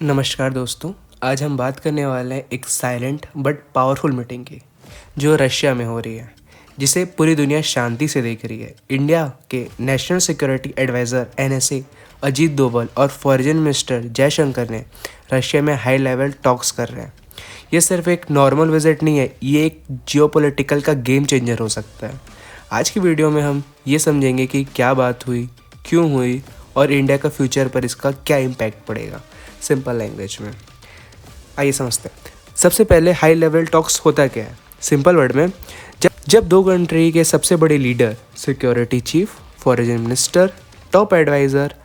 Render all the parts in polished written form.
नमस्कार दोस्तों। आज हम बात करने वाले हैं एक साइलेंट बट पावरफुल मीटिंग की जो रशिया में हो रही है, जिसे पूरी दुनिया शांति से देख रही है। इंडिया के national security adviser NSA Ajit Doval और फॉरेन मिनिस्टर जयशंकर ने रशिया में हाई लेवल टॉक्स कर रहे हैं। ये सिर्फ एक नॉर्मल विजिट नहीं है, ये एक जियोपॉलिटिकल का गेम चेंजर हो सकता है। आज की वीडियो में हम ये समझेंगे कि क्या बात हुई, क्यों हुई और इंडिया का फ्यूचर पर इसका क्या इम्पैक्ट पड़ेगा, सिंपल लैंग्वेज में। आइए समझते हैं। सबसे पहले हाई लेवल टॉक्स होता क्या है। सिंपल वर्ड में, जब दो कंट्री के सबसे बड़े leader, security chief, foreign minister, top adviser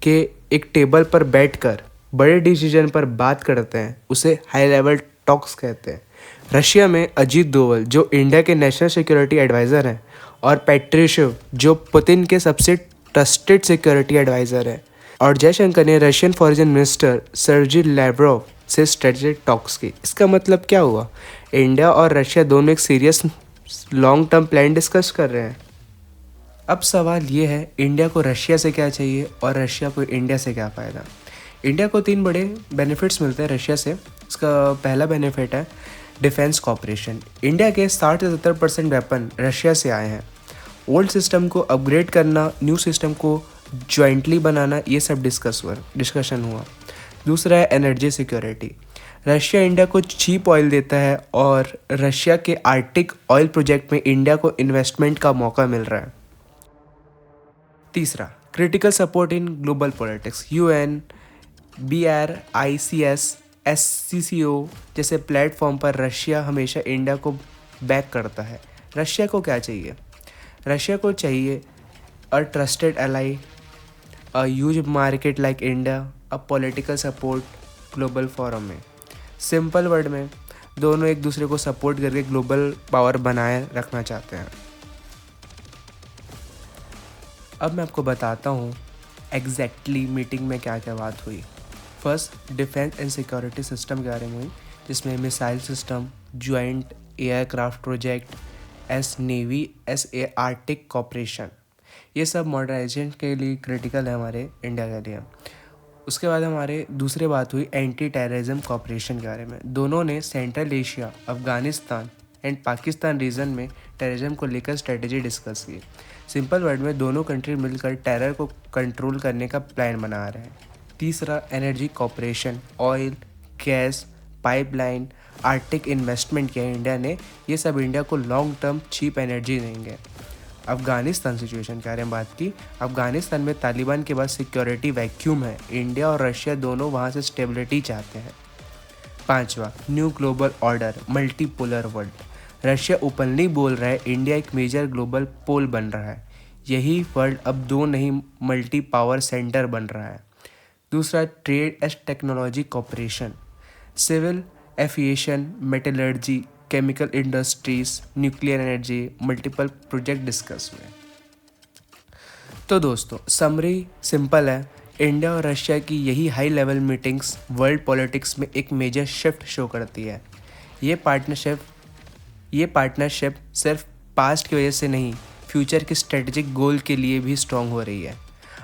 के एक टेबल पर बैठकर बड़े डिसीजन पर बात करते हैं, उसे हाई लेवल टॉक्स कहते हैं। रशिया में अजीत डोभाल जो इंडिया के नेशनल सिक्योरिटी एडवाइज़र हैं और पेट्रूशेव जो पुतिन के सबसे ट्रस्टेड सिक्योरिटी एडवाइज़र है, और जयशंकर ने रशियन फॉरेन मिनिस्टर सर्जी लैवरोव से स्ट्रेटेजिक टॉक्स की। इसका मतलब क्या हुआ? इंडिया और रशिया दोनों एक serious long term plan discuss कर रहे हैं। अब सवाल ये है, इंडिया को रशिया से क्या चाहिए और रशिया को इंडिया से क्या फ़ायदा। इंडिया को 3 बड़े बेनिफिट्स मिलते हैं रशिया से। इसका पहला बेनिफिट है डिफेंस कॉपरेशन। इंडिया के 60 से 70% वेपन रशिया से आए हैं। ओल्ड सिस्टम को अपग्रेड करना, न्यू सिस्टम को जॉइंटली बनाना, ये सब डिस्कशन हुआ। दूसरा है एनर्जी सिक्योरिटी। रशिया इंडिया को चीप ऑयल देता है और रशिया के आर्टिक ऑयल प्रोजेक्ट में इंडिया को इन्वेस्टमेंट का मौका मिल रहा है। तीसरा, critical support in global politics. UN, BRICS, SCCO जैसे प्लेटफॉर्म पर रशिया हमेशा इंडिया को बैक करता है। रशिया को क्या चाहिए? रशिया को चाहिए a trusted ally, a huge market like India, a political support global forum में। सिंपल वर्ड में, दोनों एक दूसरे को सपोर्ट करके ग्लोबल पावर बनाए रखना चाहते हैं। अब मैं आपको बताता हूँ एग्जैक्टली मीटिंग में क्या क्या बात हुई। First, defence and security system के बारे में हुई, जिसमें missile system, joint aircraft project, S navy, SA Arctic cooperation, ये सब मॉडर्नाइजेशन के लिए क्रिटिकल है हमारे इंडिया के लिए। उसके बाद हमारे दूसरी बात हुई एंटी टेररिज्म कॉपरेशन के बारे में। दोनों ने Central Asia, Afghanistan and Pakistan region में टेररिज्म को लेकर स्ट्रेटेजी डिस्कस की। सिंपल वर्ड में, दोनों कंट्री मिलकर टेरर को कंट्रोल करने का प्लान बना रहे हैं। तीसरा, energy cooperation, oil, gas, pipeline, Arctic investment किया इंडिया ने। ये सब इंडिया को लॉन्ग टर्म चीप एनर्जी देंगे। अफगानिस्तान सिचुएशन के बारे में बात की। अफगानिस्तान में तालिबान के बाद सिक्योरिटी वैक्यूम है। इंडिया और रशिया दोनों वहाँ से स्टेबिलिटी चाहते हैं। पांचवा, new global order, multipolar world. Russia openly बोल रहा है इंडिया एक मेजर ग्लोबल पोल बन रहा है। यही वर्ल्ड अब 2 नहीं मल्टी पावर सेंटर बन रहा है। दूसरा, trade and technology cooperation, civil aviation, metallurgy, chemical industries, nuclear energy, multiple project discuss हुए। तो दोस्तों, समरी सिंपल है, इंडिया और रशिया की यही high level meetings world politics में एक मेजर शिफ्ट शो करती है। ये पार्टनरशिप सिर्फ पास्ट की वजह से नहीं, फ्यूचर के स्ट्रेटेजिक गोल के लिए भी स्ट्रॉन्ग हो रही है।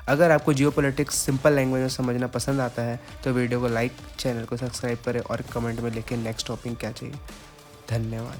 अगर आपको जियोपॉलिटिक्स सिंपल लैंग्वेज में समझना पसंद आता है तो वीडियो को लाइक, चैनल को सब्सक्राइब करें और कमेंट में लिखें नेक्स्ट टॉपिक क्या चाहिए। धन्यवाद।